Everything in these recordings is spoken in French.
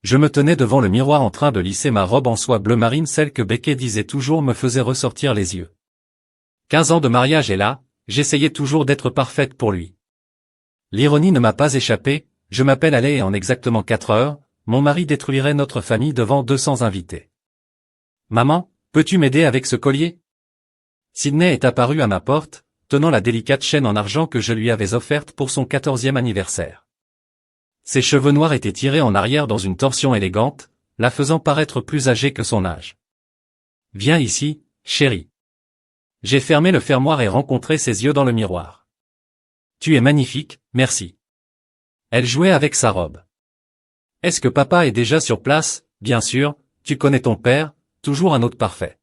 Je me tenais devant le miroir en train de lisser ma robe en soie bleu marine, celle que Becky disait toujours me faisait ressortir les yeux. 15 ans de mariage et là, j'essayais toujours d'être parfaite pour lui. L'ironie ne m'a pas échappé, je m'appelle Allais et en exactement 4 heures, mon mari détruirait notre famille devant 200 invités. Maman, peux-tu m'aider avec ce collier? Sydney est apparue à ma porte, tenant la délicate chaîne en argent que je lui avais offerte pour son 14e anniversaire. Ses cheveux noirs étaient tirés en arrière dans une torsion élégante, la faisant paraître plus âgée que son âge. Viens ici, chérie. J'ai fermé le fermoir et rencontré ses yeux dans le miroir. Tu es magnifique, merci. Elle jouait avec sa robe. Est-ce que papa est déjà sur place? Bien sûr, tu connais ton père, toujours un hôte parfait.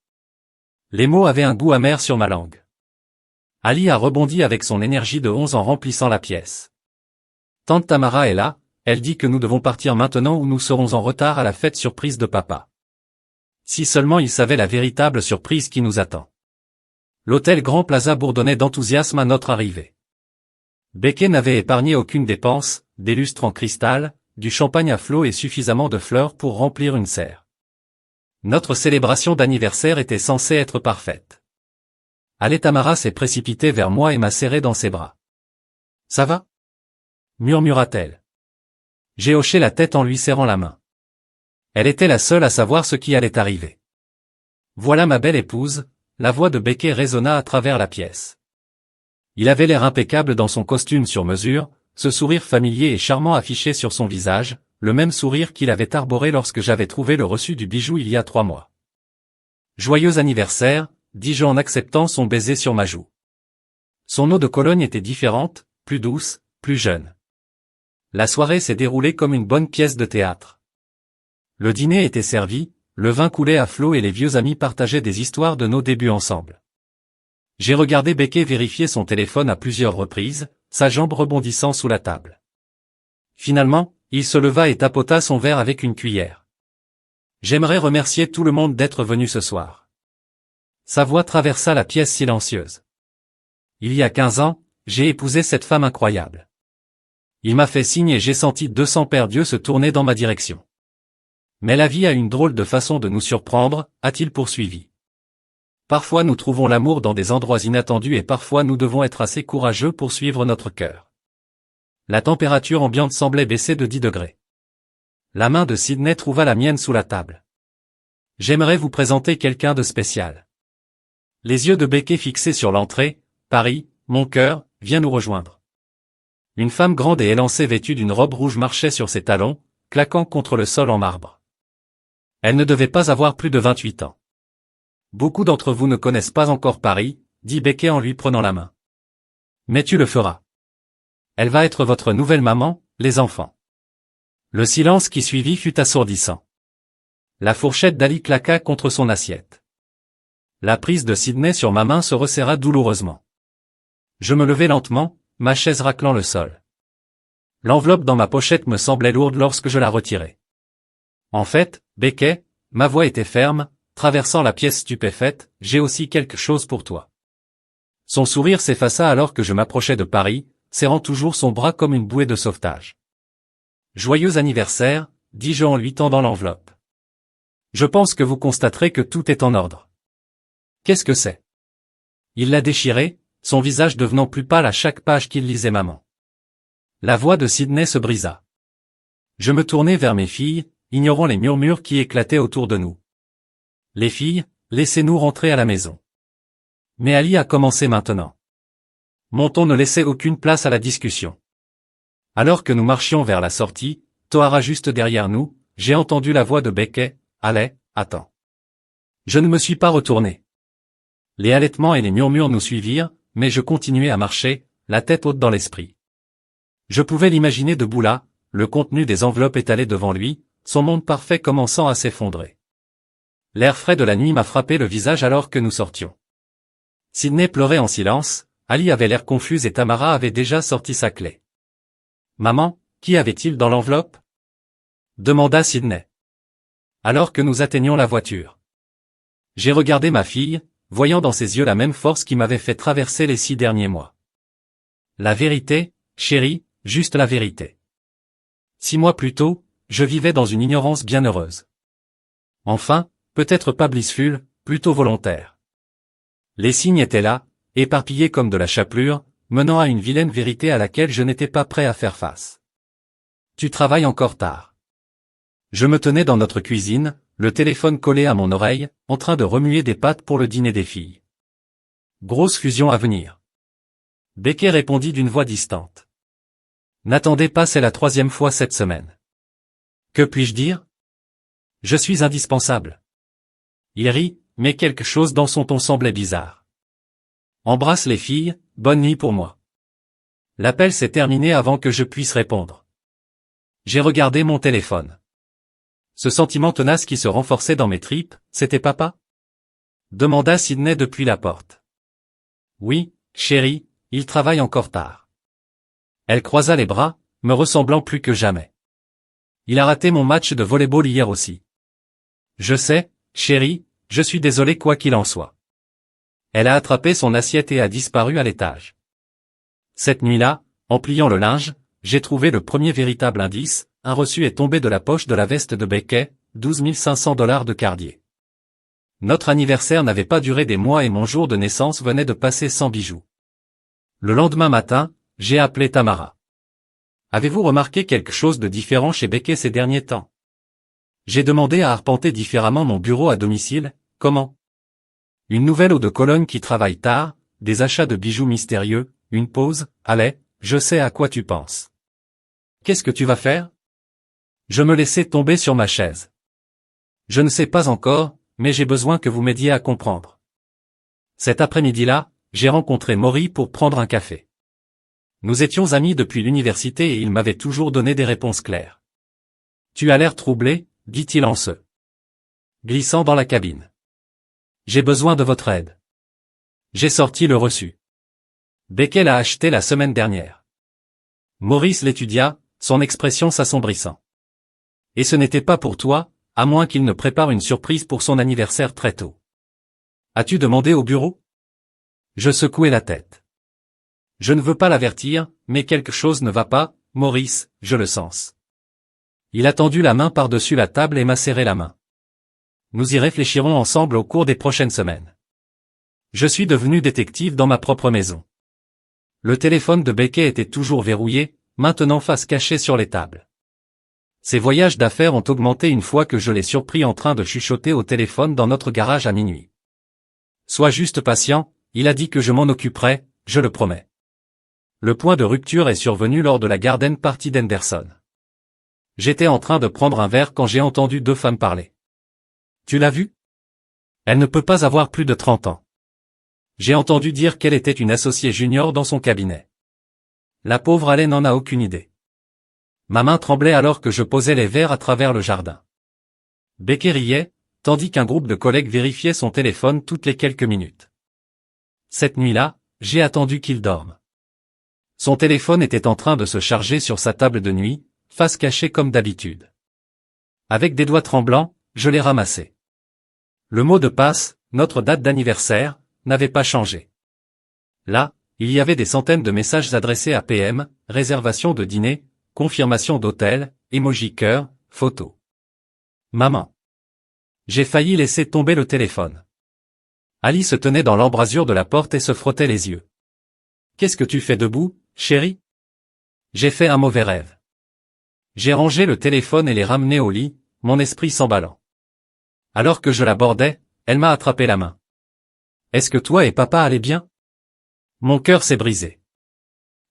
Les mots avaient un goût amer sur ma langue. Ali a rebondi avec son énergie de 11 en remplissant la pièce. Tante Tamara est là, elle dit que nous devons partir maintenant ou nous serons en retard à la fête surprise de papa. Si seulement il savait la véritable surprise qui nous attend. L'hôtel Grand Plaza bourdonnait d'enthousiasme à notre arrivée. Becky n'avait épargné aucune dépense, des lustres en cristal, du champagne à flot et suffisamment de fleurs pour remplir une serre. Notre célébration d'anniversaire était censée être parfaite. Ali Tamara s'est précipitée vers moi et m'a serré dans ses bras. « Ça va ?» murmura-t-elle. J'ai hoché la tête en lui serrant la main. Elle était la seule à savoir ce qui allait arriver. « Voilà ma belle épouse », la voix de Becky résonna à travers la pièce. Il avait l'air impeccable dans son costume sur mesure, ce sourire familier et charmant affiché sur son visage, le même sourire qu'il avait arboré lorsque j'avais trouvé le reçu du bijou il y a 3 mois. « Joyeux anniversaire », dis-je en acceptant son baiser sur ma joue. Son eau de Cologne était différente, plus douce, plus jeune. La soirée s'est déroulée comme une bonne pièce de théâtre. Le dîner était servi, le vin coulait à flot et les vieux amis partageaient des histoires de nos débuts ensemble. J'ai regardé Becky vérifier son téléphone à plusieurs reprises, sa jambe rebondissant sous la table. Finalement, il se leva et tapota son verre avec une cuillère. J'aimerais remercier tout le monde d'être venu ce soir. Sa voix traversa la pièce silencieuse. Il y a 15 ans, j'ai épousé cette femme incroyable. Il m'a fait signe et j'ai senti 200 paires d'yeux se tourner dans ma direction. Mais la vie a une drôle de façon de nous surprendre, a-t-il poursuivi. Parfois nous trouvons l'amour dans des endroits inattendus et parfois nous devons être assez courageux pour suivre notre cœur. La température ambiante semblait baisser de 10 degrés. La main de Sydney trouva la mienne sous la table. J'aimerais vous présenter quelqu'un de spécial. Les yeux de Becky fixés sur l'entrée, Paris, mon cœur, viens nous rejoindre. Une femme grande et élancée vêtue d'une robe rouge marchait sur ses talons, claquant contre le sol en marbre. Elle ne devait pas avoir plus de 28 ans. Beaucoup d'entre vous ne connaissent pas encore Paris, dit Becky en lui prenant la main. Mais tu le feras. Elle va être votre nouvelle maman, les enfants. Le silence qui suivit fut assourdissant. La fourchette d'Ali claqua contre son assiette. La prise de Sydney sur ma main se resserra douloureusement. Je me levai lentement, ma chaise raclant le sol. L'enveloppe dans ma pochette me semblait lourde lorsque je la retirai. En fait, Becky, ma voix était ferme, traversant la pièce stupéfaite, j'ai aussi quelque chose pour toi. Son sourire s'effaça alors que je m'approchais de Paris, serrant toujours son bras comme une bouée de sauvetage. Joyeux anniversaire, dis-je en lui tendant l'enveloppe. Je pense que vous constaterez que tout est en ordre. Qu'est-ce que c'est? Il l'a déchiré, son visage devenant plus pâle à chaque page qu'il lisait maman. La voix de Sydney se brisa. Je me tournai vers mes filles, ignorant les murmures qui éclataient autour de nous. Les filles, laissez-nous rentrer à la maison. Mais Ali a commencé maintenant. Mon ton ne laissait aucune place à la discussion. Alors que nous marchions vers la sortie, Tohara juste derrière nous, j'ai entendu la voix de Becky, Allez, attends. Je ne me suis pas retourné. Les halètements et les murmures nous suivirent, mais je continuais à marcher, la tête haute dans l'esprit. Je pouvais l'imaginer debout là, le contenu des enveloppes étalé devant lui, son monde parfait commençant à s'effondrer. L'air frais de la nuit m'a frappé le visage alors que nous sortions. Sydney pleurait en silence, Ali avait l'air confus et Tamara avait déjà sorti sa clé. « Maman, qui avait-il dans l'enveloppe » demanda Sydney. Alors que nous atteignions la voiture. J'ai regardé ma fille, voyant dans ses yeux la même force qui m'avait fait traverser les 6 derniers mois. La vérité, chérie, juste la vérité. 6 mois plus tôt, je vivais dans une ignorance bienheureuse. Enfin, peut-être pas blissful, plutôt volontaire. Les signes étaient là, éparpillés comme de la chapelure, menant à une vilaine vérité à laquelle je n'étais pas prêt à faire face. Tu travailles encore tard. Je me tenais dans notre cuisine, le téléphone collé à mon oreille, en train de remuer des pâtes pour le dîner des filles. Grosse fusion à venir. Becky répondit d'une voix distante. N'attendez pas, c'est la 3e fois cette semaine. Que puis-je dire? Je suis indispensable. Il rit, mais quelque chose dans son ton semblait bizarre. Embrasse les filles, bonne nuit pour moi. L'appel s'est terminé avant que je puisse répondre. J'ai regardé mon téléphone. Ce sentiment tenace qui se renforçait dans mes tripes, c'était papa? Demanda Sydney depuis la porte. Oui, chérie, il travaille encore tard. Elle croisa les bras, me ressemblant plus que jamais. Il a raté mon match de volley-ball hier aussi. Je sais, chérie, je suis désolé quoi qu'il en soit. Elle a attrapé son assiette et a disparu à l'étage. Cette nuit-là, en pliant le linge, j'ai trouvé le premier véritable indice, un reçu est tombé de la poche de la veste de Becky, 12 500 $ de Cartier. Notre anniversaire n'avait pas duré des mois et mon jour de naissance venait de passer sans bijoux. Le lendemain matin, j'ai appelé Tamara. Avez-vous remarqué quelque chose de différent chez Becky ces derniers temps? J'ai demandé à arpenter différemment mon bureau à domicile, comment? Une nouvelle eau de Cologne qui travaille tard, des achats de bijoux mystérieux, une pause, allez, je sais à quoi tu penses. Qu'est-ce que tu vas faire? Je me laissais tomber sur ma chaise. Je ne sais pas encore, mais j'ai besoin que vous m'aidiez à comprendre. Cet après-midi-là, j'ai rencontré Maury pour prendre un café. Nous étions amis depuis l'université et il m'avait toujours donné des réponses claires. Tu as l'air troublé, dit-il en se glissant dans la cabine. J'ai besoin de votre aide. J'ai sorti le reçu. Becky l'a acheté la semaine dernière. Maurice l'étudia, son expression s'assombrissant. Et ce n'était pas pour toi, à moins qu'il ne prépare une surprise pour son anniversaire très tôt. As-tu demandé au bureau? Je secouai la tête. Je ne veux pas l'avertir, mais quelque chose ne va pas, Maurice, je le sens. Il a tendu la main par-dessus la table et m'a serré la main. Nous y réfléchirons ensemble au cours des prochaines semaines. Je suis devenu détective dans ma propre maison. Le téléphone de Becky était toujours verrouillé, maintenant face cachée sur les tables. Ses voyages d'affaires ont augmenté une fois que je l'ai surpris en train de chuchoter au téléphone dans notre garage à minuit. Sois juste patient, il a dit que je m'en occuperai, je le promets. Le point de rupture est survenu lors de la garden party d'Henderson. J'étais en train de prendre un verre quand j'ai entendu 2 femmes parler. Tu l'as vue? Elle ne peut pas avoir plus de 30 ans. J'ai entendu dire qu'elle était une associée junior dans son cabinet. La pauvre Allen n'en a aucune idée. Ma main tremblait alors que je posais les verres à travers le jardin. Becky riait, tandis qu'un groupe de collègues vérifiait son téléphone toutes les quelques minutes. Cette nuit-là, j'ai attendu qu'il dorme. Son téléphone était en train de se charger sur sa table de nuit, face cachée comme d'habitude. Avec des doigts tremblants, je l'ai ramassé. Le mot de passe, notre date d'anniversaire, n'avait pas changé. Là, il y avait des centaines de messages adressés à PM, réservation de dîner, confirmation d'hôtel, emoji cœur, photo. Maman. J'ai failli laisser tomber le téléphone. Ali se tenait dans l'embrasure de la porte et se frottait les yeux. Qu'est-ce que tu fais debout, chérie? J'ai fait un mauvais rêve. J'ai rangé le téléphone et l'ai ramené au lit, mon esprit s'emballant. Alors que je l'abordais, elle m'a attrapé la main. Est-ce que toi et papa allez bien? Mon cœur s'est brisé.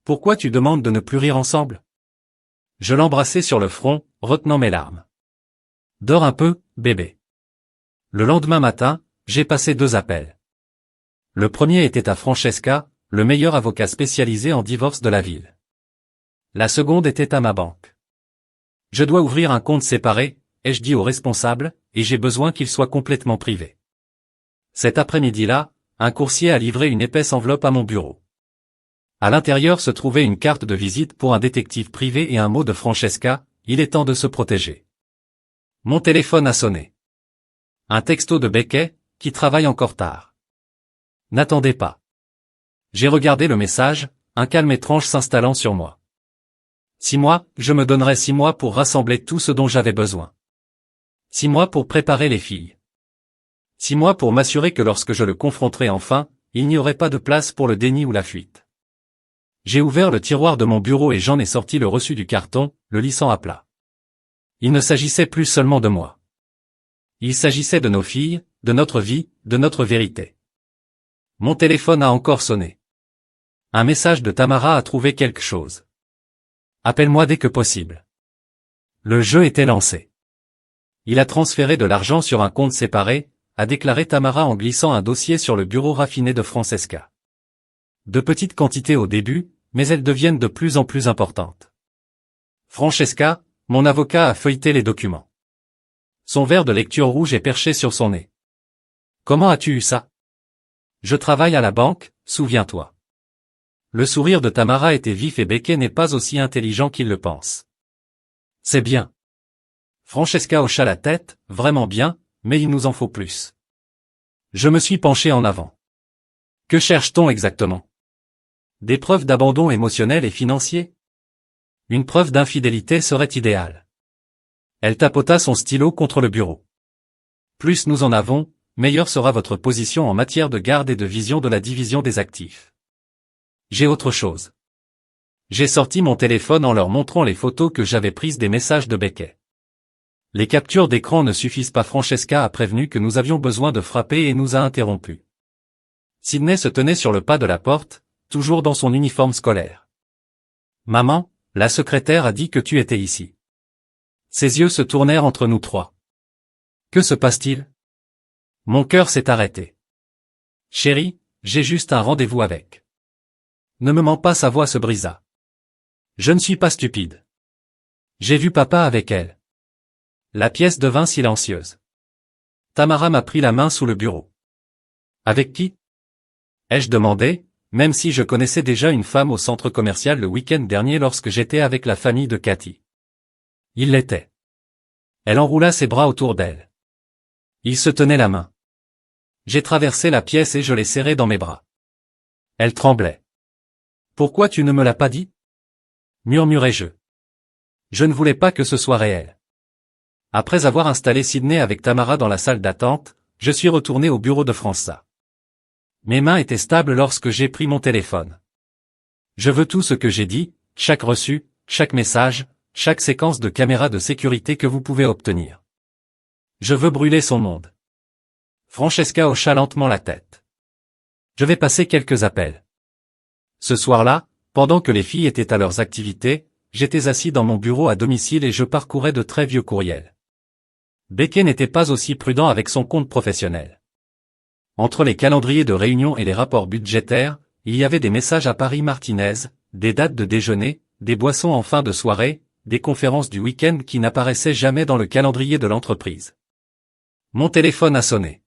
Pourquoi tu demandes de ne plus rire ensemble? Je l'embrassai sur le front, retenant mes larmes. Dors un peu, bébé. Le lendemain matin, j'ai passé 2 appels. Le premier était à Francesca, le meilleur avocat spécialisé en divorce de la ville. La seconde était à ma banque. Je dois ouvrir un compte séparé, ai-je dit au responsable, et j'ai besoin qu'il soit complètement privé. Cet après-midi-là, un coursier a livré une épaisse enveloppe à mon bureau. À l'intérieur se trouvait une carte de visite pour un détective privé et un mot de Francesca, il est temps de se protéger. Mon téléphone a sonné. Un texto de Becky, qui travaille encore tard. N'attendez pas. J'ai regardé le message, un calme étrange s'installant sur moi. 6 mois, je me donnerais 6 mois pour rassembler tout ce dont j'avais besoin. 6 mois pour préparer les filles. 6 mois pour m'assurer que lorsque je le confronterai enfin, il n'y aurait pas de place pour le déni ou la fuite. J'ai ouvert le tiroir de mon bureau et j'en ai sorti le reçu du carton, le lissant à plat. Il ne s'agissait plus seulement de moi. Il s'agissait de nos filles, de notre vie, de notre vérité. Mon téléphone a encore sonné. Un message de Tamara a trouvé quelque chose. Appelle-moi dès que possible. Le jeu était lancé. Il a transféré de l'argent sur un compte séparé, a déclaré Tamara en glissant un dossier sur le bureau raffiné de Francesca. De petites quantités au début, mais elles deviennent de plus en plus importantes. Francesca, mon avocat a feuilleté les documents. Son verre de lecture rouge est perché sur son nez. Comment as-tu eu ça? Je travaille à la banque, souviens-toi. Le sourire de Tamara était vif et Becky n'est pas aussi intelligent qu'il le pense. C'est bien. Francesca hocha la tête, vraiment bien, mais il nous en faut plus. Je me suis penché en avant. Que cherche-t-on exactement? Des preuves d'abandon émotionnel et financier? Une preuve d'infidélité serait idéale. Elle tapota son stylo contre le bureau. Plus nous en avons, meilleure sera votre position en matière de garde et de vision de la division des actifs. J'ai autre chose. J'ai sorti mon téléphone en leur montrant les photos que j'avais prises des messages de Becky. Les captures d'écran ne suffisent pas. Francesca a prévenu que nous avions besoin de frapper et nous a interrompus. Sydney se tenait sur le pas de la porte, toujours dans son uniforme scolaire. Maman, la secrétaire a dit que tu étais ici. Ses yeux se tournèrent entre nous trois. Que se passe-t-il? Mon cœur s'est arrêté. Chérie, j'ai juste un rendez-vous avec. Ne me mens pas, sa voix se brisa. Je ne suis pas stupide. J'ai vu papa avec elle. La pièce devint silencieuse. Tamara m'a pris la main sous le bureau. Avec qui? Ai-je demandé, même si je connaissais déjà une femme au centre commercial le week-end dernier lorsque j'étais avec la famille de Cathy. Il l'était. Elle enroula ses bras autour d'elle. Ils se tenaient la main. J'ai traversé la pièce et je l'ai serrée dans mes bras. Elle tremblait. Pourquoi tu ne me l'as pas dit? Murmurai-je. Je ne voulais pas que ce soit réel. Après avoir installé Sydney avec Tamara dans la salle d'attente, je suis retourné au bureau de França. Mes mains étaient stables lorsque j'ai pris mon téléphone. Je veux tout ce que j'ai dit, chaque reçu, chaque message, chaque séquence de caméras de sécurité que vous pouvez obtenir. Je veux brûler son monde. Francesca hocha lentement la tête. Je vais passer quelques appels. Ce soir-là, pendant que les filles étaient à leurs activités, j'étais assis dans mon bureau à domicile et je parcourais de très vieux courriels. Becky n'était pas aussi prudent avec son compte professionnel. Entre les calendriers de réunion et les rapports budgétaires, il y avait des messages à Paris Martinez, des dates de déjeuner, des boissons en fin de soirée, des conférences du week-end qui n'apparaissaient jamais dans le calendrier de l'entreprise. Mon téléphone a sonné.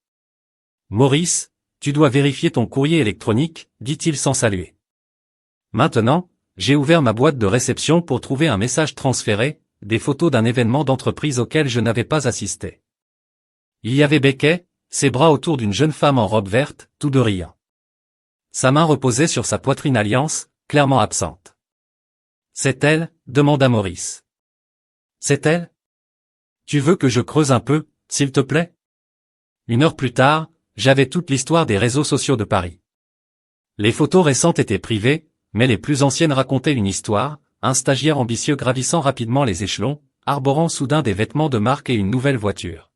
Maurice, tu dois vérifier ton courrier électronique, dit-il sans saluer. Maintenant, j'ai ouvert ma boîte de réception pour trouver un message transféré, des photos d'un événement d'entreprise auquel je n'avais pas assisté. Il y avait Becky, ses bras autour d'une jeune femme en robe verte, tout de riant. Sa main reposait sur sa poitrine alliance, clairement absente. C'est elle? Demanda Maurice. C'est elle? Tu veux que je creuse un peu, s'il te plaît? 1 heure plus tard, j'avais toute l'histoire des réseaux sociaux de Paris. Les photos récentes étaient privées, mais les plus anciennes racontaient une histoire, un stagiaire ambitieux gravissant rapidement les échelons, arborant soudain des vêtements de marque et une nouvelle voiture.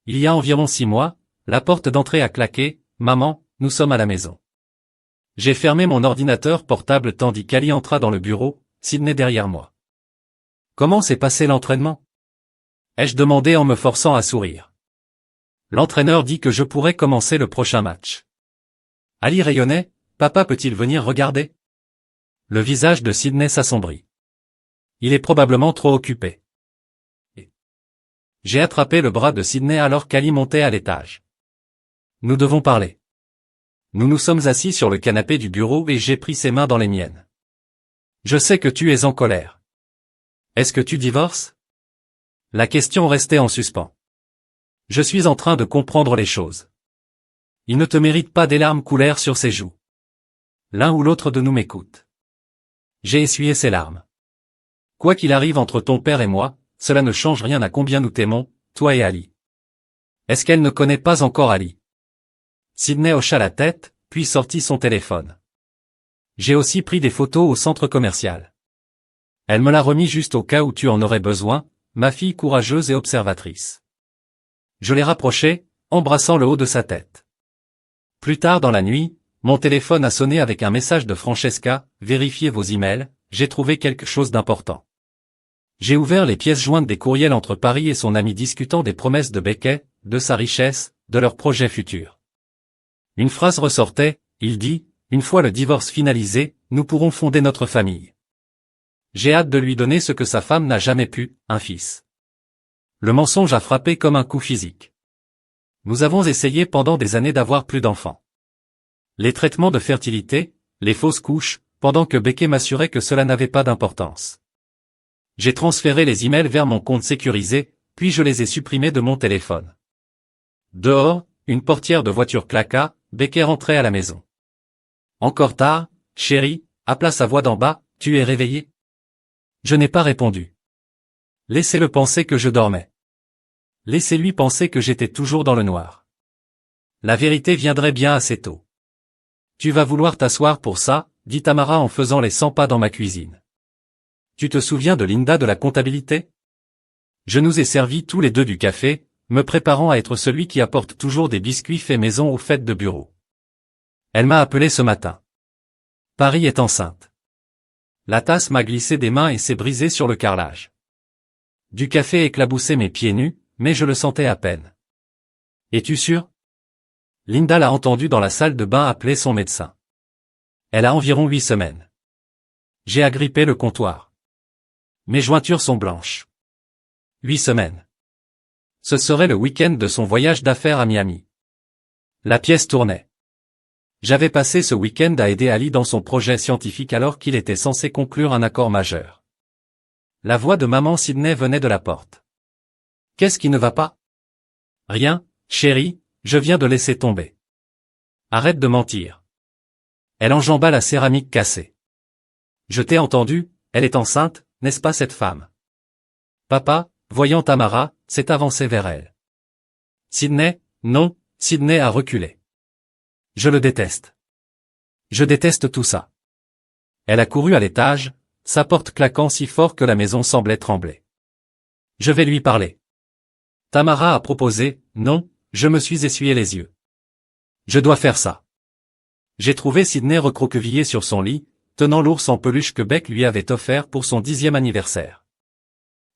Il y a environ 6 mois, la porte d'entrée a claqué, maman, nous sommes à la maison. J'ai fermé mon ordinateur portable tandis qu'Ali entra dans le bureau, Sydney derrière moi. Comment s'est passé l'entraînement? Ai-je demandé en me forçant à sourire. L'entraîneur dit que je pourrais commencer le prochain match. Ali rayonnait, papa peut-il venir regarder? Le visage de Sydney s'assombrit. Il est probablement trop occupé. J'ai attrapé le bras de Sydney alors qu'Ali montait à l'étage. Nous devons parler. Nous nous sommes assis sur le canapé du bureau et j'ai pris ses mains dans les miennes. Je sais que tu es en colère. Est-ce que tu divorces? La question restait en suspens. Je suis en train de comprendre les choses. Il ne te mérite pas. Des larmes coulèrent sur ses joues. L'un ou l'autre de nous m'écoute. J'ai essuyé ses larmes. Quoi qu'il arrive entre ton père et moi, cela ne change rien à combien nous t'aimons, toi et Ali. Est-ce qu'elle ne connaît pas encore Ali? Sydney hocha la tête, puis sortit son téléphone. J'ai aussi pris des photos au centre commercial. Elle me l'a remis juste au cas où tu en aurais besoin, ma fille courageuse et observatrice. Je l'ai rapprochée, embrassant le haut de sa tête. Plus tard dans la nuit, mon téléphone a sonné avec un message de Francesca, vérifiez vos emails, j'ai trouvé quelque chose d'important. J'ai ouvert les pièces jointes des courriels entre Paris et son ami discutant des promesses de Becket, de sa richesse, de leurs projets futurs. Une phrase ressortait, il dit, une fois le divorce finalisé, nous pourrons fonder notre famille. J'ai hâte de lui donner ce que sa femme n'a jamais pu, un fils. Le mensonge a frappé comme un coup physique. Nous avons essayé pendant des années d'avoir plus d'enfants. Les traitements de fertilité, les fausses couches, pendant que Becket m'assurait que cela n'avait pas d'importance. J'ai transféré les emails vers mon compte sécurisé, puis je les ai supprimés de mon téléphone. Dehors, une portière de voiture claqua, Becket rentrait à la maison. Encore tard, chérie, appela sa voix d'en bas, tu es réveillé? Je n'ai pas répondu. Laissez-le penser que je dormais. Laissez-lui penser que j'étais toujours dans le noir. La vérité viendrait bien assez tôt. Tu vas vouloir t'asseoir pour ça, dit Tamara en faisant les 100 pas dans ma cuisine. Tu te souviens de Linda de la comptabilité? Je nous ai servi tous les deux du café, me préparant à être celui qui apporte toujours des biscuits faits maison aux fêtes de bureau. Elle m'a appelé ce matin. Paris est enceinte. La tasse m'a glissé des mains et s'est brisée sur le carrelage. Du café éclaboussait mes pieds nus, mais je le sentais à peine. Es-tu sûr? Linda l'a entendu dans la salle de bain appeler son médecin. Elle a environ 8 semaines. J'ai agrippé le comptoir. Mes jointures sont blanches. 8 semaines. Ce serait le week-end de son voyage d'affaires à Miami. La pièce tournait. J'avais passé ce week-end à aider Ali dans son projet scientifique alors qu'il était censé conclure un accord majeur. La voix de maman Sydney venait de la porte. Qu'est-ce qui ne va pas? Rien, chérie, je viens de laisser tomber. Arrête de mentir. Elle enjamba la céramique cassée. Je t'ai entendu, elle est enceinte, n'est-ce pas cette femme? Papa, voyant Tamara, s'est avancé vers elle. Sydney, non, Sydney a reculé. Je le déteste. Je déteste tout ça. Elle a couru à l'étage, sa porte claquant si fort que la maison semblait trembler. Je vais lui parler. Tamara a proposé, non, je me suis essuyé les yeux. Je dois faire ça. J'ai trouvé Sydney recroquevillée sur son lit, tenant l'ours en peluche que Beck lui avait offert pour son 10e anniversaire.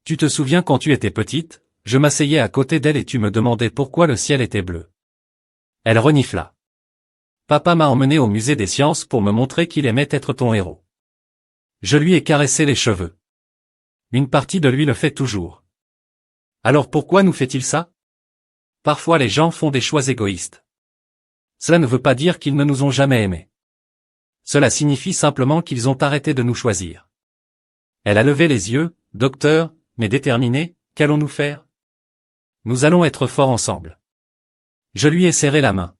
Tu te souviens quand tu étais petite, je m'asseyais à côté d'elle et tu me demandais pourquoi le ciel était bleu. Elle renifla. Papa m'a emmené au musée des sciences pour me montrer qu'il aimait être ton héros. Je lui ai caressé les cheveux. Une partie de lui le fait toujours. Alors pourquoi nous fait-il ça? Parfois les gens font des choix égoïstes. Cela ne veut pas dire qu'ils ne nous ont jamais aimés. Cela signifie simplement qu'ils ont arrêté de nous choisir. Elle a levé les yeux, docteur, mais déterminé, qu'allons-nous faire? Nous allons être forts ensemble. Je lui ai serré la main.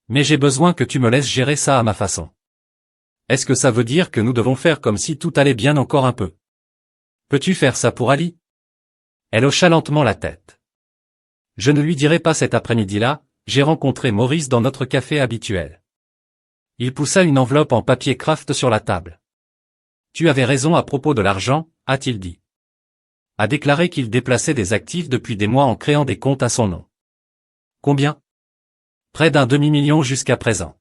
Mais j'ai besoin que tu me laisses gérer ça à ma façon. Est-ce que ça veut dire que nous devons faire comme si tout allait bien encore un peu? Peux-tu faire ça pour Ali? Elle hocha lentement la tête. Je ne lui dirai pas cet après-midi-là, j'ai rencontré Maurice dans notre café habituel. Il poussa une enveloppe en papier craft sur la table. Tu avais raison à propos de l'argent, a-t-il dit. A déclaré qu'il déplaçait des actifs depuis des mois en créant des comptes à son nom. Combien? Près d'un demi-million jusqu'à présent.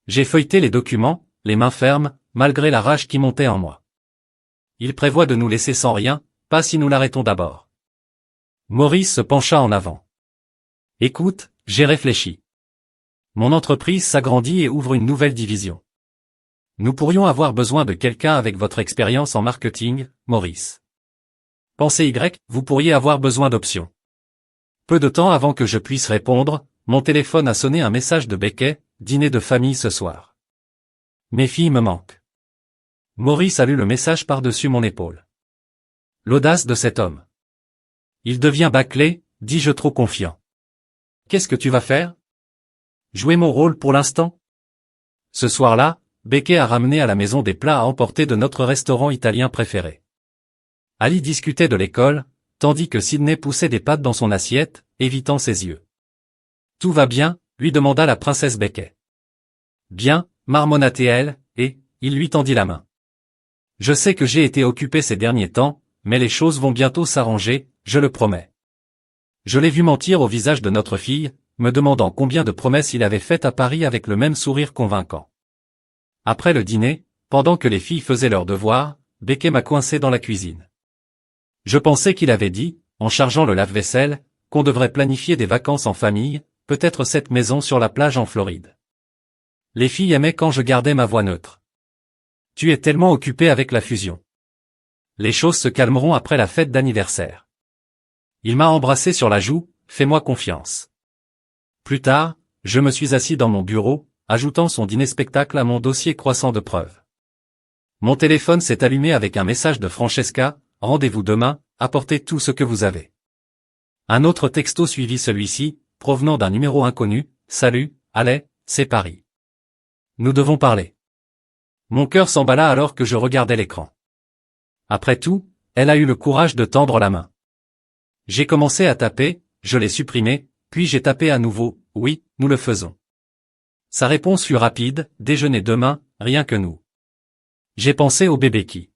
J'ai feuilleté les documents, les mains fermes, malgré la rage qui montait en moi. Il prévoit de nous laisser sans rien, pas si nous l'arrêtons d'abord. Maurice se pencha en avant. Écoute, j'ai réfléchi. Mon entreprise s'agrandit et ouvre une nouvelle division. Nous pourrions avoir besoin de quelqu'un avec votre expérience en marketing, Maurice. Pensez Y, vous pourriez avoir besoin d'options. Peu de temps avant que je puisse répondre, mon téléphone a sonné un message de Becket, dîner de famille ce soir. Mes filles me manquent. Maurice a lu le message par-dessus mon épaule. L'audace de cet homme. Il devient bâclé, dis-je trop confiant. Qu'est-ce que tu vas faire? Jouer mon rôle pour l'instant? Ce soir-là, Becket a ramené à la maison des plats à emporter de notre restaurant italien préféré. Ali discutait de l'école, tandis que Sydney poussait des pâtes dans son assiette, évitant ses yeux. Tout va bien, lui demanda la princesse Beckett. Bien, marmonna-t-elle, et il lui tendit la main. Je sais que j'ai été occupé ces derniers temps, mais les choses vont bientôt s'arranger, je le promets. Je l'ai vu mentir au visage de notre fille, me demandant combien de promesses il avait faites à Paris avec le même sourire convaincant. Après le dîner, pendant que les filles faisaient leurs devoirs, Beckett m'a coincé dans la cuisine. Je pensais qu'il avait dit, en chargeant le lave-vaisselle, qu'on devrait planifier des vacances en famille, peut-être cette maison sur la plage en Floride. Les filles aimaient quand je gardais ma voix neutre. Tu es tellement occupé avec la fusion. Les choses se calmeront après la fête d'anniversaire. Il m'a embrassé sur la joue, fais-moi confiance. Plus tard, je me suis assis dans mon bureau, ajoutant son dîner spectacle à mon dossier croissant de preuves. Mon téléphone s'est allumé avec un message de Francesca, rendez-vous demain, apportez tout ce que vous avez. Un autre texto suivit celui-ci, provenant d'un numéro inconnu, salut, allez, c'est Paris. Nous devons parler. Mon cœur s'emballa alors que je regardais l'écran. Après tout, elle a eu le courage de tendre la main. J'ai commencé à taper, je l'ai supprimé, puis j'ai tapé à nouveau, oui, nous le faisons. Sa réponse fut rapide, déjeuner demain, rien que nous. J'ai pensé au bébé qui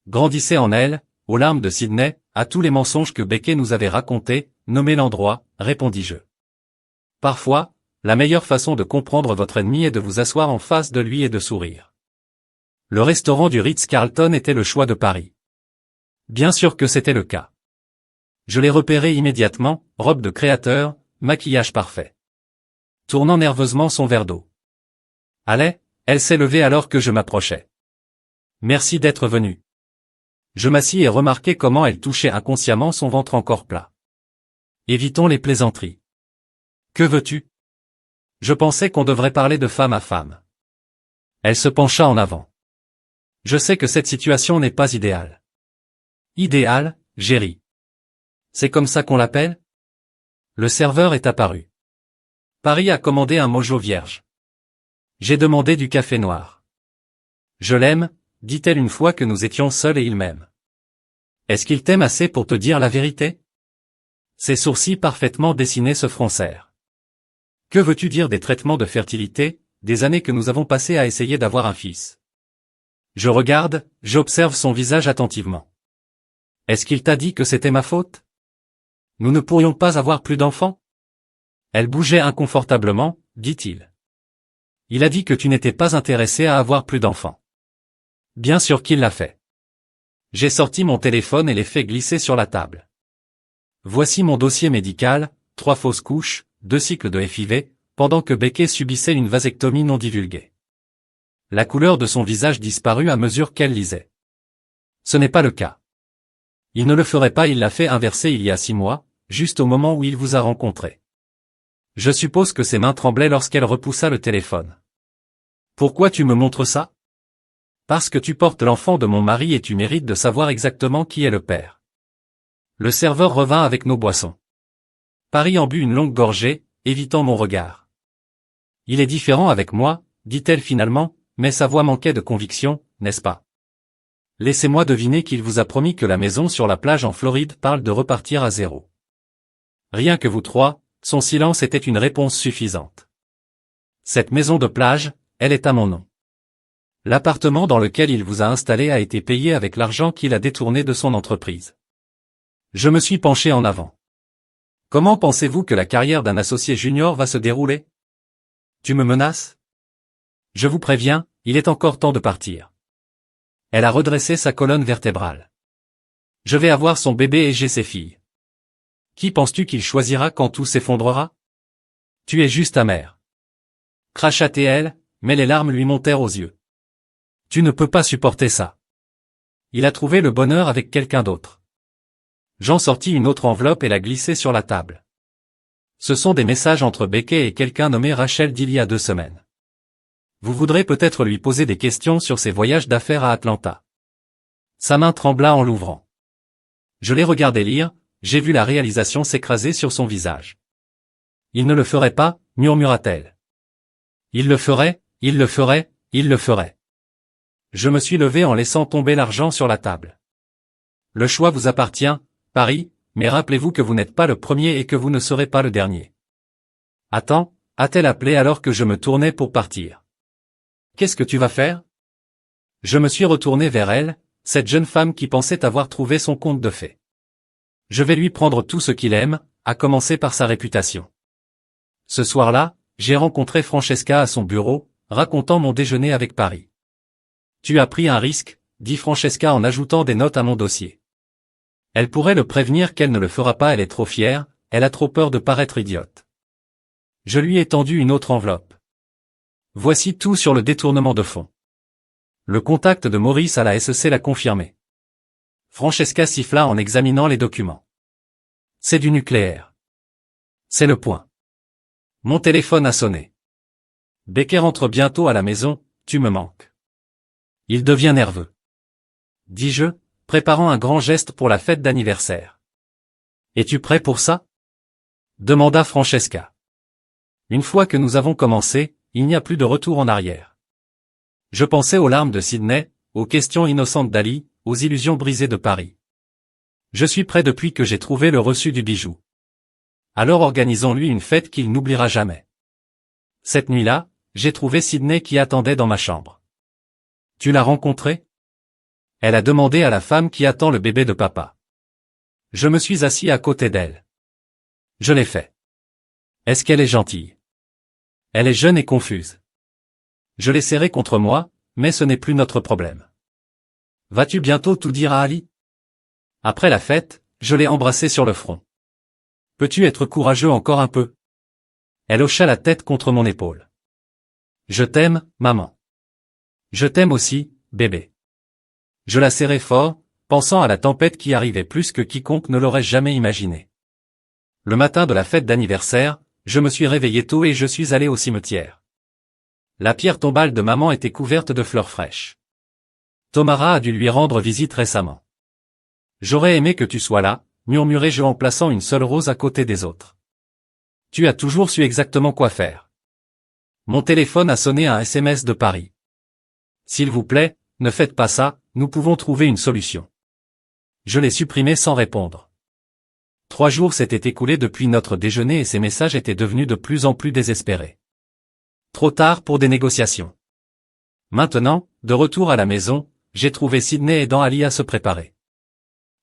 grandissait en elle, aux larmes de Sydney, à tous les mensonges que Beckett nous avait racontés, nommez l'endroit, répondis-je. Parfois, la meilleure façon de comprendre votre ennemi est de vous asseoir en face de lui et de sourire. Le restaurant du Ritz-Carlton était le choix de Paris. Bien sûr que c'était le cas. Je l'ai repéré immédiatement, robe de créateur, maquillage parfait. Tournant nerveusement son verre d'eau. Allez, elle s'est levée alors que je m'approchais. Merci d'être venu. Je m'assis et remarquai comment elle touchait inconsciemment son ventre encore plat. Évitons les plaisanteries. Que veux-tu? Je pensais qu'on devrait parler de femme à femme. Elle se pencha en avant. Je sais que cette situation n'est pas idéale. Idéale, j'ai ri. C'est comme ça qu'on l'appelle? Le serveur est apparu. Paris a commandé un mojo vierge. J'ai demandé du café noir. Je l'aime, dit-elle une fois que nous étions seuls et il m'aime. Est-ce qu'il t'aime assez pour te dire la vérité? Ses sourcils parfaitement dessinés se froncèrent. Que veux-tu dire des traitements de fertilité, des années que nous avons passées à essayer d'avoir un fils? Je regarde, j'observe son visage attentivement. Est-ce qu'il t'a dit que c'était ma faute? Nous ne pourrions pas avoir plus d'enfants? Elle bougeait inconfortablement, dit-il. Il a dit que tu n'étais pas intéressé à avoir plus d'enfants. Bien sûr qu'il l'a fait. J'ai sorti mon téléphone et l'ai fait glisser sur la table. Voici mon dossier médical, 3 fausses couches, 2 cycles de FIV, pendant que Beckett subissait une vasectomie non divulguée. La couleur de son visage disparut à mesure qu'elle lisait. Ce n'est pas le cas. Il ne le ferait pas, il l'a fait inverser il y a 6 mois, juste au moment où il vous a rencontré. Je suppose que ses mains tremblaient lorsqu'elle repoussa le téléphone. Pourquoi tu me montres ça? Parce que tu portes l'enfant de mon mari et tu mérites de savoir exactement qui est le père. Le serveur revint avec nos boissons. Paris en but une longue gorgée, évitant mon regard. Il est différent avec moi, dit-elle finalement, mais sa voix manquait de conviction, n'est-ce pas? Laissez-moi deviner qu'il vous a promis que la maison sur la plage en Floride parle de repartir à zéro. Rien que vous trois, son silence était une réponse suffisante. Cette maison de plage, elle est à mon nom. L'appartement dans lequel il vous a installé a été payé avec l'argent qu'il a détourné de son entreprise. Je me suis penché en avant. Comment pensez-vous que la carrière d'un associé junior va se dérouler? Tu me menaces? Je vous préviens, il est encore temps de partir. Elle a redressé sa colonne vertébrale. Je vais avoir son bébé et j'ai ses filles. Qui penses-tu qu'il choisira quand tout s'effondrera? Tu es juste amère. Cracha-t-elle, mais les larmes lui montèrent aux yeux. Tu ne peux pas supporter ça. Il a trouvé le bonheur avec quelqu'un d'autre. J'en sortis une autre enveloppe et la glissai sur la table. Ce sont des messages entre Beckett et quelqu'un nommé Rachel d'il y a 2 semaines. Vous voudrez peut-être lui poser des questions sur ses voyages d'affaires à Atlanta. Sa main trembla en l'ouvrant. Je l'ai regardé lire, j'ai vu la réalisation s'écraser sur son visage. Il ne le ferait pas, murmura-t-elle. Il le ferait, il le ferait, il le ferait. Je me suis levé en laissant tomber l'argent sur la table. Le choix vous appartient, Paris, mais rappelez-vous que vous n'êtes pas le premier et que vous ne serez pas le dernier. Attends, a-t-elle appelé alors que je me tournais pour partir. Qu'est-ce que tu vas faire? Je me suis retourné vers elle, cette jeune femme qui pensait avoir trouvé son conte de fées. Je vais lui prendre tout ce qu'il aime, à commencer par sa réputation. Ce soir-là, j'ai rencontré Francesca à son bureau, racontant mon déjeuner avec Paris. Tu as pris un risque, dit Francesca en ajoutant des notes à mon dossier. Elle pourrait le prévenir qu'elle ne le fera pas, elle est trop fière, elle a trop peur de paraître idiote. Je lui ai tendu une autre enveloppe. Voici tout sur le détournement de fonds. Le contact de Maurice à la SEC l'a confirmé. Francesca siffla en examinant les documents. C'est du nucléaire. C'est le point. Mon téléphone a sonné. Becker rentre bientôt à la maison, tu me manques. Il devient nerveux. Dis-je, préparant un grand geste pour la fête d'anniversaire. Es-tu prêt pour ça? Demanda Francesca. Une fois que nous avons commencé, il n'y a plus de retour en arrière. Je pensais aux larmes de Sydney, aux questions innocentes d'Ali, aux illusions brisées de Paris. Je suis prêt depuis que j'ai trouvé le reçu du bijou. Alors organisons-lui une fête qu'il n'oubliera jamais. Cette nuit-là, j'ai trouvé Sydney qui attendait dans ma chambre. Tu l'as rencontrée? Elle a demandé à la femme qui attend le bébé de papa. Je me suis assis à côté d'elle. Je l'ai fait. Est-ce qu'elle est gentille? Elle est jeune et confuse. Je l'ai serrée contre moi, mais ce n'est plus notre problème. Vas-tu bientôt tout dire à Ali? Après la fête, je l'ai embrassée sur le front. Peux-tu être courageux encore un peu? Elle hocha la tête contre mon épaule. Je t'aime, maman. Je t'aime aussi, bébé. Je la serrai fort, pensant à la tempête qui arrivait plus que quiconque ne l'aurait jamais imaginé. Le matin de la fête d'anniversaire, je me suis réveillé tôt et je suis allé au cimetière. La pierre tombale de maman était couverte de fleurs fraîches. Tomara a dû lui rendre visite récemment. J'aurais aimé que tu sois là, murmurai-je en plaçant une seule rose à côté des autres. Tu as toujours su exactement quoi faire. Mon téléphone a sonné un SMS de Paris. S'il vous plaît, ne faites pas ça, nous pouvons trouver une solution. Je l'ai supprimé sans répondre. 3 jours s'étaient écoulés depuis notre déjeuner et ces messages étaient devenus de plus en plus désespérés. Trop tard pour des négociations. Maintenant, de retour à la maison, j'ai trouvé Sydney aidant Ali à se préparer.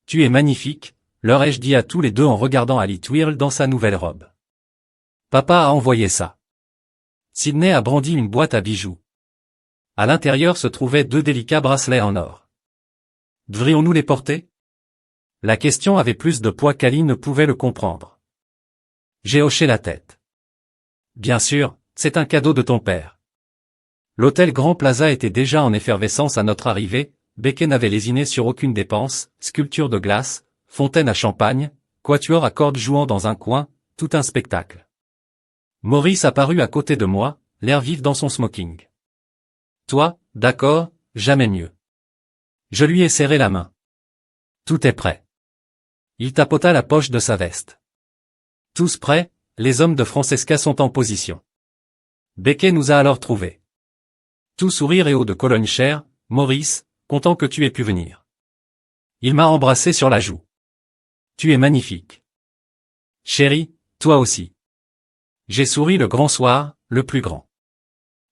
Tu es magnifique, leur ai-je dit à tous les deux en regardant Ali twirl dans sa nouvelle robe. Papa a envoyé ça. Sydney a brandi une boîte à bijoux. À l'intérieur se trouvaient 2 délicats bracelets en or. Devrions-nous les porter? La question avait plus de poids qu'Ali ne pouvait le comprendre. J'ai hoché la tête. Bien sûr, c'est un cadeau de ton père. L'hôtel Grand Plaza était déjà en effervescence à notre arrivée, Becker n'avait lésiné sur aucune dépense, sculpture de glace, fontaine à champagne, quatuor à cordes jouant dans un coin, tout un spectacle. Maurice apparut à côté de moi, l'air vif dans son smoking. Toi, d'accord, jamais mieux. Je lui ai serré la main. Tout est prêt. Il tapota la poche de sa veste. Tous prêts, les hommes de Francesca sont en position. Becker nous a alors trouvés. Tout sourire et haut de Cologne cher, Maurice, content que tu aies pu venir. Il m'a embrassé sur la joue. Tu es magnifique. Chérie, toi aussi. J'ai souri le grand soir, le plus grand.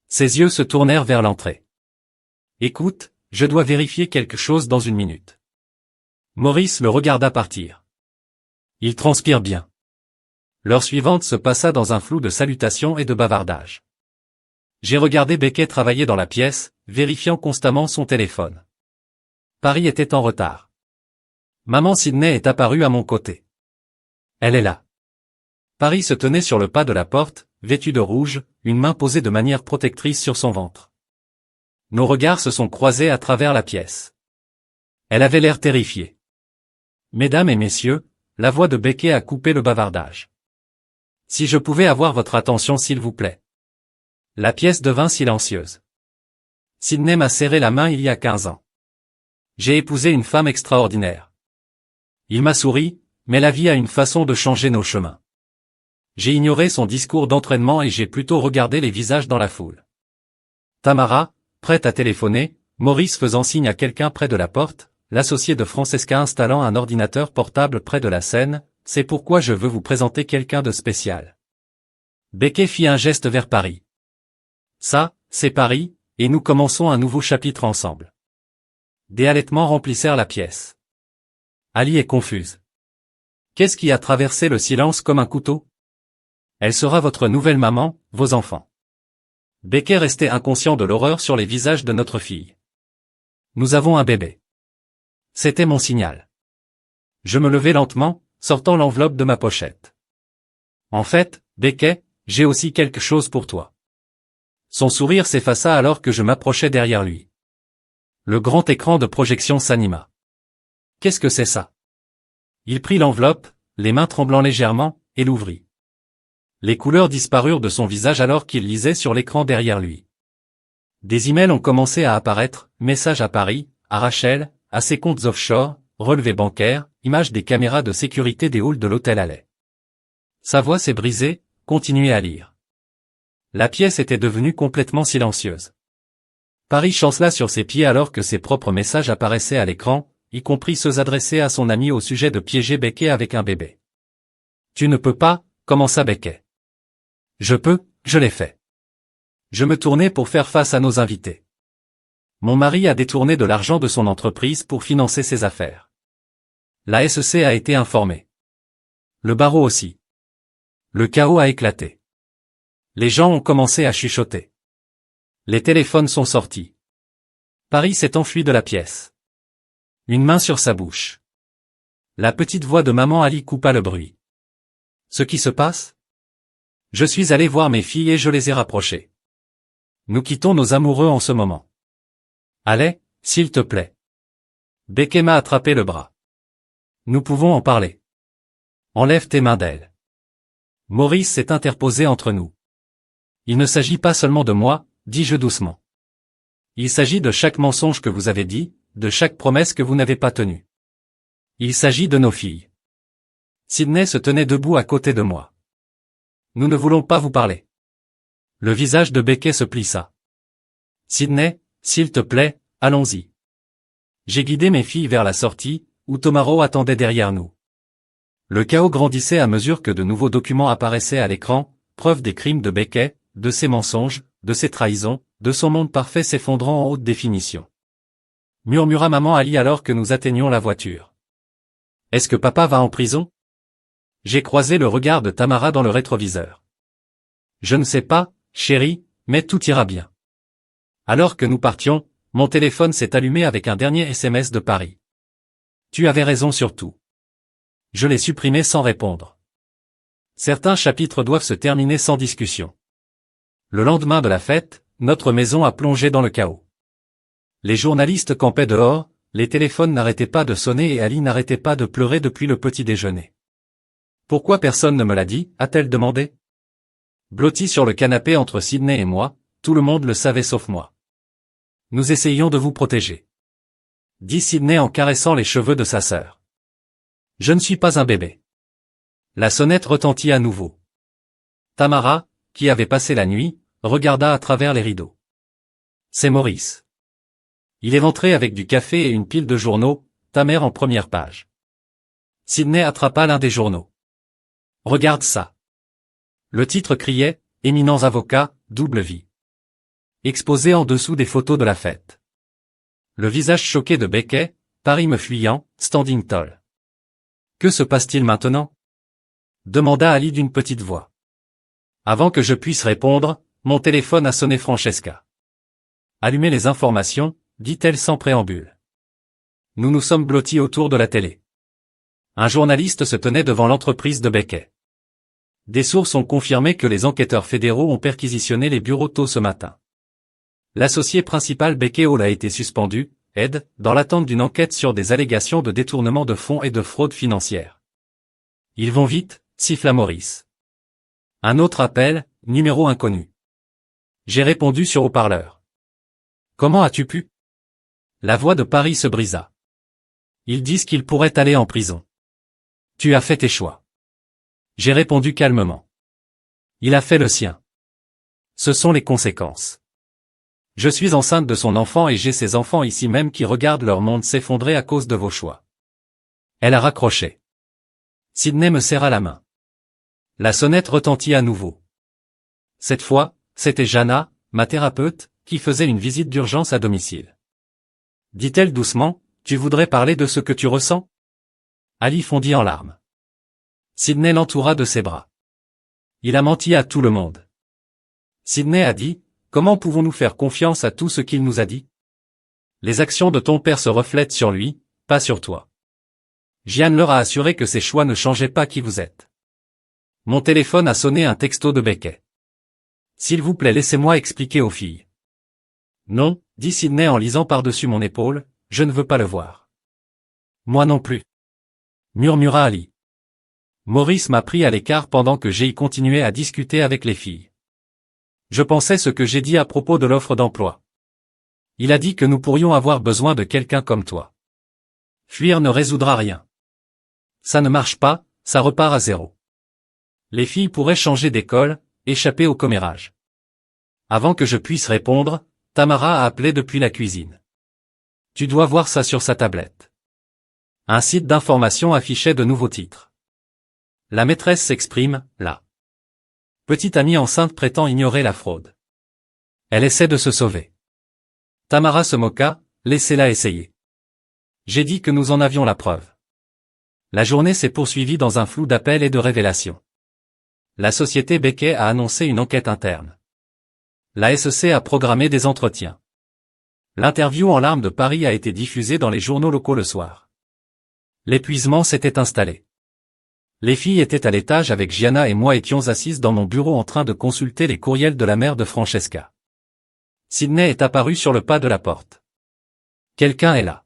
Ses yeux se tournèrent vers l'entrée. Écoute, je dois vérifier quelque chose dans 1 minute. Maurice le regarda partir. Il transpire bien. L'heure suivante se passa dans un flou de salutations et de bavardages. J'ai regardé Becker travailler dans la pièce, vérifiant constamment son téléphone. Paris était en retard. Maman Sydney est apparue à mon côté. Elle est là. Paris se tenait sur le pas de la porte, vêtue de rouge, une main posée de manière protectrice sur son ventre. Nos regards se sont croisés à travers la pièce. Elle avait l'air terrifiée. Mesdames et messieurs, la voix de Becker a coupé le bavardage. Si je pouvais avoir votre attention s'il vous plaît. La pièce devint silencieuse. Sydney m'a serré la main il y a 15 ans. J'ai épousé une femme extraordinaire. Il m'a souri, mais la vie a une façon de changer nos chemins. J'ai ignoré son discours d'entraînement et j'ai plutôt regardé les visages dans la foule. Tamara, prête à téléphoner, Maurice faisant signe à quelqu'un près de la porte, l'associé de Francesca installant un ordinateur portable près de la scène, c'est pourquoi je veux vous présenter quelqu'un de spécial. Becky fit un geste vers Paris. Ça, c'est Paris, et nous commençons un nouveau chapitre ensemble. Des halètements remplissèrent la pièce. Ali est confuse. Qu'est-ce qui a traversé le silence comme un couteau? Elle sera votre nouvelle maman, vos enfants. Becky restait inconscient de l'horreur sur les visages de notre fille. Nous avons un bébé. C'était mon signal. Je me levai lentement, sortant l'enveloppe de ma pochette. En fait, Becky, j'ai aussi quelque chose pour toi. Son sourire s'effaça alors que je m'approchais derrière lui. Le grand écran de projection s'anima. Qu'est-ce que c'est ça? Il prit l'enveloppe, les mains tremblant légèrement, et l'ouvrit. Les couleurs disparurent de son visage alors qu'il lisait sur l'écran derrière lui. Des emails ont commencé à apparaître, messages à Paris, à Rachel, à ses comptes offshore, relevés bancaires, images des caméras de sécurité des halls de l'hôtel Allais. Sa voix s'est brisée, continuez à lire. La pièce était devenue complètement silencieuse. Paris chancela sur ses pieds alors que ses propres messages apparaissaient à l'écran, y compris ceux adressés à son ami au sujet de piéger Becky avec un bébé. Tu ne peux pas, commença Becky. Je peux, je l'ai fait. Je me tournais pour faire face à nos invités. Mon mari a détourné de l'argent de son entreprise pour financer ses affaires. La SEC a été informée. Le barreau aussi. Le chaos a éclaté. Les gens ont commencé à chuchoter. Les téléphones sont sortis. Paris s'est enfui de la pièce. Une main sur sa bouche. La petite voix de maman Ali coupa le bruit. Ce qui se passe? Je suis allé voir mes filles et je les ai rapprochées. Nous quittons nos amoureux en ce moment. Allez, s'il te plaît. Becky m'a attrapé le bras. Nous pouvons en parler. Enlève tes mains d'elle. Maurice s'est interposé entre nous. Il ne s'agit pas seulement de moi, dis-je doucement. Il s'agit de chaque mensonge que vous avez dit, de chaque promesse que vous n'avez pas tenue. Il s'agit de nos filles. Sydney se tenait debout à côté de moi. Nous ne voulons pas vous parler. Le visage de Becky se plissa. Sydney, s'il te plaît, allons-y. J'ai guidé mes filles vers la sortie, où Tomaro attendait derrière nous. Le chaos grandissait à mesure que de nouveaux documents apparaissaient à l'écran, preuve des crimes de Becky, de ses mensonges, de ses trahisons, de son monde parfait s'effondrant en haute définition. Murmura maman Ali alors que nous atteignions la voiture. Est-ce que papa va en prison? J'ai croisé le regard de Tamara dans le rétroviseur. Je ne sais pas, chérie, mais tout ira bien. Alors que nous partions, mon téléphone s'est allumé avec un dernier SMS de Paris. Tu avais raison sur tout. Je l'ai supprimé sans répondre. Certains chapitres doivent se terminer sans discussion. Le lendemain de la fête, notre maison a plongé dans le chaos. Les journalistes campaient dehors, les téléphones n'arrêtaient pas de sonner et Ali n'arrêtait pas de pleurer depuis le petit déjeuner. Pourquoi personne ne me l'a dit, a-t-elle demandé. Blotti sur le canapé entre Sydney et moi, tout le monde le savait sauf moi. Nous essayions de vous protéger. Dit Sydney en caressant les cheveux de sa sœur. Je ne suis pas un bébé. La sonnette retentit à nouveau. Tamara, qui avait passé la nuit, regarda à travers les rideaux. C'est Maurice. Il est rentré avec du café et une pile de journaux, ta mère en première page. Sydney attrapa l'un des journaux. Regarde ça. Le titre criait « Éminents avocats, double vie ». Exposé en dessous des photos de la fête. Le visage choqué de Becky, Paris me fuyant, standing tall. Que se passe-t-il maintenant? Demanda Ali d'une petite voix. Avant que je puisse répondre, mon téléphone a sonné Francesca. Allumez les informations, dit-elle sans préambule. Nous nous sommes blottis autour de la télé. Un journaliste se tenait devant l'entreprise de Becky. Des sources ont confirmé que les enquêteurs fédéraux ont perquisitionné les bureaux tôt ce matin. L'associé principal Becky Hall a été suspendu, Ed, dans l'attente d'une enquête sur des allégations de détournement de fonds et de fraude financière. Ils vont vite, siffla Maurice. Un autre appel, numéro inconnu. J'ai répondu sur haut-parleur. Comment as-tu pu? La voix de Paris se brisa. Ils disent qu'il pourrait aller en prison. Tu as fait tes choix. J'ai répondu calmement. Il a fait le sien. Ce sont les conséquences. Je suis enceinte de son enfant et j'ai ses enfants ici même qui regardent leur monde s'effondrer à cause de vos choix. Elle a raccroché. Sydney me serra la main. La sonnette retentit à nouveau. Cette fois, c'était Jana, ma thérapeute, qui faisait une visite d'urgence à domicile. Dit-elle doucement, tu voudrais parler de ce que tu ressens? Ali fondit en larmes. Sydney l'entoura de ses bras. Il a menti à tout le monde. Sydney a dit, comment pouvons-nous faire confiance à tout ce qu'il nous a dit? Les actions de ton père se reflètent sur lui, pas sur toi. Jeanne leur a assuré que ses choix ne changeaient pas qui vous êtes. Mon téléphone a sonné un texto de Becky. S'il vous plaît, laissez-moi expliquer aux filles. Non, dit Sydney en lisant par-dessus mon épaule, je ne veux pas le voir. Moi non plus. Murmura Ali. Maurice m'a pris à l'écart pendant que j'ai continué à discuter avec les filles. Je pensais ce que j'ai dit à propos de l'offre d'emploi. Il a dit que nous pourrions avoir besoin de quelqu'un comme toi. Fuir ne résoudra rien. Ça ne marche pas, ça repart à zéro. Les filles pourraient changer d'école, échapper au commérage. Avant que je puisse répondre, Tamara a appelé depuis la cuisine. Tu dois voir ça sur sa tablette. Un site d'information affichait de nouveaux titres. La maîtresse s'exprime, là. Petite amie enceinte prétend ignorer la fraude. Elle essaie de se sauver. Tamara se moqua, laissez-la essayer. J'ai dit que nous en avions la preuve. La journée s'est poursuivie dans un flou d'appels et de révélations. La société Becky a annoncé une enquête interne. La SEC a programmé des entretiens. L'interview en larmes de Paris a été diffusée dans les journaux locaux le soir. L'épuisement s'était installé. Les filles étaient à l'étage avec Gianna et moi étions assises dans mon bureau en train de consulter les courriels de la mère de Francesca. Sydney est apparue sur le pas de la porte. Quelqu'un est là.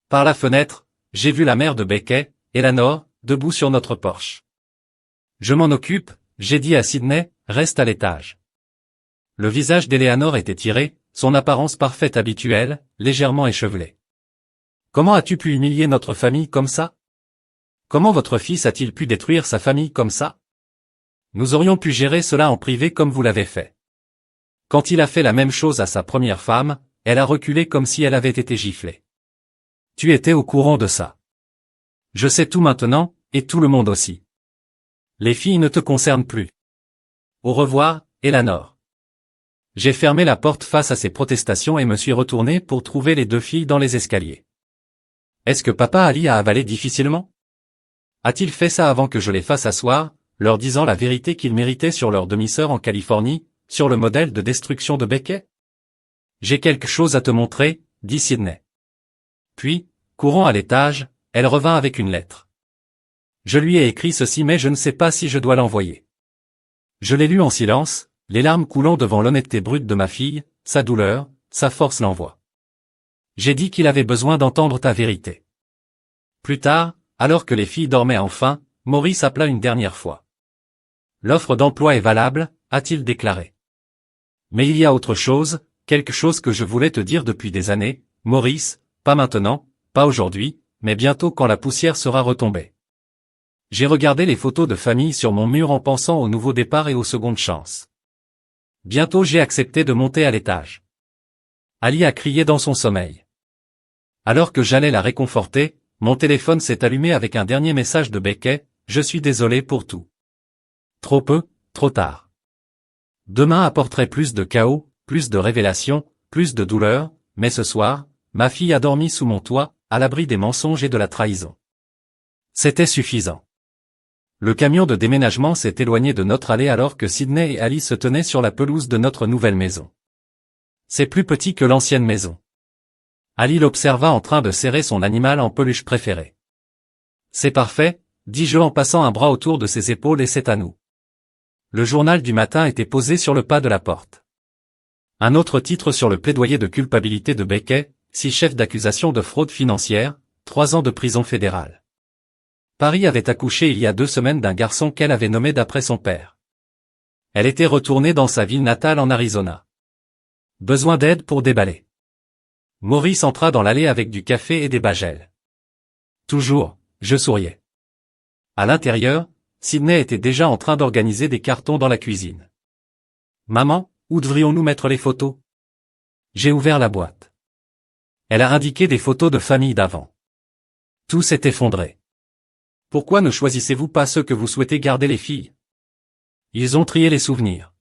Par la fenêtre, j'ai vu la mère de Becky, Eleanor, debout sur notre porche. Je m'en occupe, j'ai dit à Sydney, reste à l'étage. Le visage d'Eleanor était tiré, son apparence parfaite habituelle, légèrement échevelée. Comment as-tu pu humilier notre famille comme ça? Comment votre fils a-t-il pu détruire sa famille comme ça? Nous aurions pu gérer cela en privé comme vous l'avez fait. Quand il a fait la même chose à sa première femme, elle a reculé comme si elle avait été giflée. Tu étais au courant de ça. Je sais tout maintenant, et tout le monde aussi. Les filles ne te concernent plus. Au revoir, Eleanor. J'ai fermé la porte face à ces protestations et me suis retourné pour trouver les deux filles dans les escaliers. Est-ce que papa Ali a avalé difficilement? A-t-il fait ça avant que je les fasse asseoir, leur disant la vérité qu'ils méritaient sur leur demi-sœur en Californie, sur le modèle de destruction de Becky? J'ai quelque chose à te montrer, dit Sydney. Puis, courant à l'étage, elle revint avec une lettre. Je lui ai écrit ceci mais je ne sais pas si je dois l'envoyer. Je l'ai lu en silence, les larmes coulant devant l'honnêteté brute de ma fille, sa douleur, sa force l'envoie. J'ai dit qu'il avait besoin d'entendre ta vérité. Plus tard, alors que les filles dormaient enfin, Maurice appela une dernière fois. L'offre d'emploi est valable, a-t-il déclaré. Mais il y a autre chose, quelque chose que je voulais te dire depuis des années, Maurice, pas maintenant, pas aujourd'hui, mais bientôt quand la poussière sera retombée. J'ai regardé les photos de famille sur mon mur en pensant au nouveau départ et aux secondes chances. Bientôt j'ai accepté de monter à l'étage. Ali a crié dans son sommeil. Alors que j'allais la réconforter, mon téléphone s'est allumé avec un dernier message de Becky, je suis désolé pour tout. Trop peu, trop tard. Demain apporterait plus de chaos, plus de révélations, plus de douleur, mais ce soir, ma fille a dormi sous mon toit, à l'abri des mensonges et de la trahison. C'était suffisant. Le camion de déménagement s'est éloigné de notre allée alors que Sydney et Ali se tenaient sur la pelouse de notre nouvelle maison. C'est plus petit que l'ancienne maison. Ali l'observa en train de serrer son animal en peluche préféré. C'est parfait, dis-je en passant un bras autour de ses épaules et c'est à nous. Le journal du matin était posé sur le pas de la porte. Un autre titre sur le plaidoyer de culpabilité de Becky, 6 chefs d'accusation de fraude financière, 3 ans de prison fédérale. Paris avait accouché il y a 2 semaines d'un garçon qu'elle avait nommé d'après son père. Elle était retournée dans sa ville natale en Arizona. Besoin d'aide pour déballer. Maurice entra dans l'allée avec du café et des bagels. Toujours, je souriais. À l'intérieur, Sydney était déjà en train d'organiser des cartons dans la cuisine. Maman, où devrions-nous mettre les photos? J'ai ouvert la boîte. Elle a indiqué des photos de famille d'avant. Tout s'est effondré. Pourquoi ne choisissez-vous pas ceux que vous souhaitez garder, les filles? Ils ont trié les souvenirs.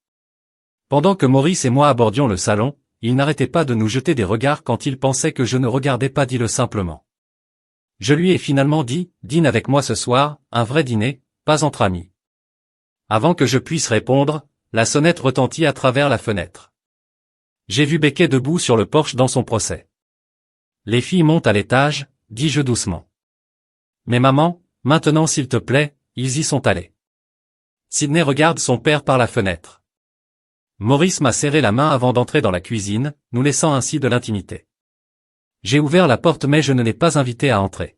Pendant que Maurice et moi abordions le salon, ils n'arrêtaient pas de nous jeter des regards quand ils pensaient que je ne regardais pas, dis-le simplement. Je lui ai finalement dit, dîne avec moi ce soir, un vrai dîner, pas entre amis. Avant que je puisse répondre, la sonnette retentit à travers la fenêtre. J'ai vu Becky debout sur le porche dans son procès. Les filles montent à l'étage, dis-je doucement. Mais maman, maintenant s'il te plaît, ils y sont allés. Sydney regarde son père par la fenêtre. Maurice m'a serré la main avant d'entrer dans la cuisine, nous laissant ainsi de l'intimité. J'ai ouvert la porte mais je ne l'ai pas invité à entrer.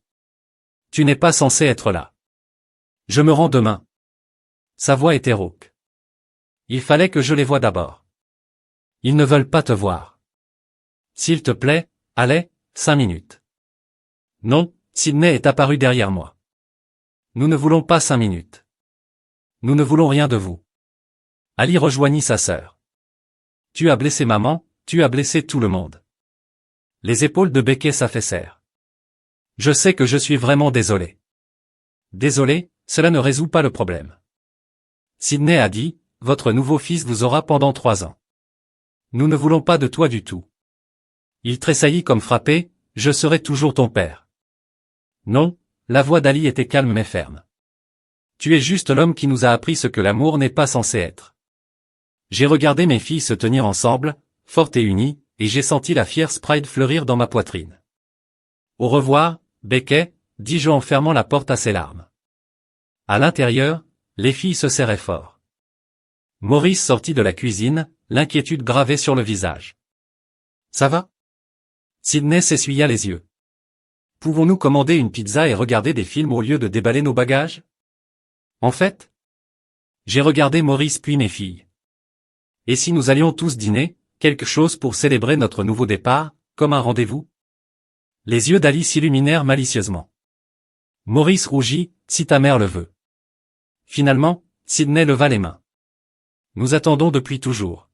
Tu n'es pas censé être là. Je me rends demain. Sa voix était rauque. Il fallait que je les voie d'abord. Ils ne veulent pas te voir. S'il te plaît, allez, 5 minutes. Non, Sydney est apparu derrière moi. Nous ne voulons pas 5 minutes. Nous ne voulons rien de vous. Ali rejoignit sa sœur. Tu as blessé maman, tu as blessé tout le monde. Les épaules de Becky s'affaissèrent. Je sais que je suis vraiment désolé. Désolé, cela ne résout pas le problème. Sydney a dit, votre nouveau fils vous aura pendant 3 ans. Nous ne voulons pas de toi du tout. Il tressaillit comme frappé, je serai toujours ton père. Non, la voix d'Ali était calme mais ferme. Tu es juste l'homme qui nous a appris ce que l'amour n'est pas censé être. J'ai regardé mes filles se tenir ensemble, fortes et unies, et j'ai senti la fière Sprite fleurir dans ma poitrine. Au revoir, Becky, dis-je en fermant la porte à ses larmes. À l'intérieur, les filles se serraient fort. Maurice sortit de la cuisine, l'inquiétude gravée sur le visage. Ça va? Sydney s'essuya les yeux. Pouvons-nous commander une pizza et regarder des films au lieu de déballer nos bagages? En fait, j'ai regardé Maurice puis mes filles. Et si nous allions tous dîner, quelque chose pour célébrer notre nouveau départ, comme un rendez-vous? Les yeux d'Ali s'illuminèrent malicieusement. Maurice rougit, si ta mère le veut. Finalement, Sydney leva les mains. Nous attendons depuis toujours.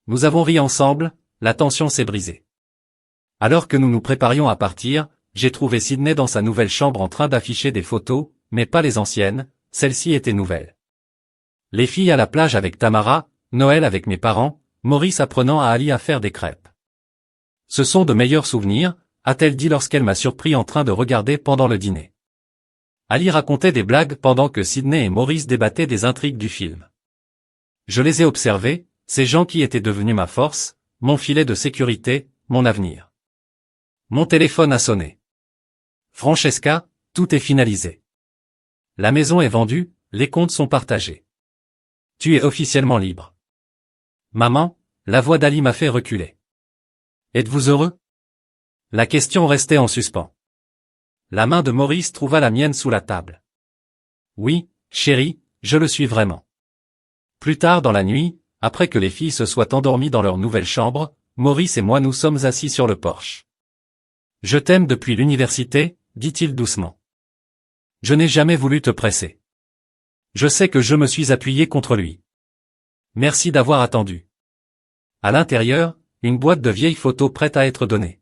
Nous avons ri ensemble, la tension s'est brisée. Alors que nous nous préparions à partir, j'ai trouvé Sydney dans sa nouvelle chambre en train d'afficher des photos, mais pas les anciennes, celles-ci étaient nouvelles. Les filles à la plage avec Tamara, Noël avec mes parents, Maurice apprenant à Ali à faire des crêpes. Ce sont de meilleurs souvenirs, a-t-elle dit lorsqu'elle m'a surpris en train de regarder pendant le dîner. Ali racontait des blagues pendant que Sydney et Maurice débattaient des intrigues du film. Je les ai observés, ces gens qui étaient devenus ma force, mon filet de sécurité, mon avenir. Mon téléphone a sonné. Francesca, tout est finalisé. La maison est vendue, les comptes sont partagés. Tu es officiellement libre. Maman, la voix d'Ali m'a fait reculer. Êtes-vous heureux? La question restait en suspens. La main de Maurice trouva la mienne sous la table. Oui, chérie, je le suis vraiment. Plus tard dans la nuit, après que les filles se soient endormies dans leur nouvelle chambre, Maurice et moi nous sommes assis sur le porche. Je t'aime depuis l'université, dit-il doucement. Je n'ai jamais voulu te presser. Je sais que je me suis appuyé contre lui. Merci d'avoir attendu. À l'intérieur, une boîte de vieilles photos prête à être donnée.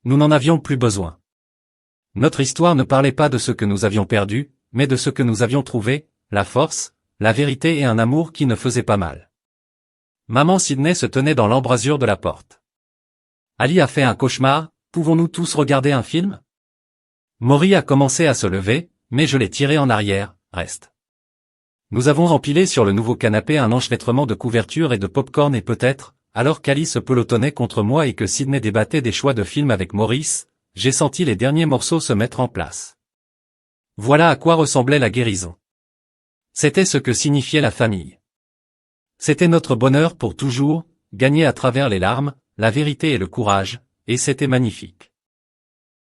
Nous n'en avions plus besoin. Notre histoire ne parlait pas de ce que nous avions perdu, mais de ce que nous avions trouvé, la force, la vérité et un amour qui ne faisait pas mal. Maman Sydney se tenait dans l'embrasure de la porte. Ali a fait un cauchemar, pouvons-nous tous regarder un film? Maury a commencé à se lever, mais je l'ai tiré en arrière, reste. Nous avons empilé sur le nouveau canapé un enchevêtrement de couvertures et de pop-corn et peut-être, alors qu'Ali se pelotonnait contre moi et que Sydney débattait des choix de films avec Maurice, j'ai senti les derniers morceaux se mettre en place. Voilà à quoi ressemblait la guérison. C'était ce que signifiait la famille. C'était notre bonheur pour toujours, gagné à travers les larmes, la vérité et le courage, et c'était magnifique.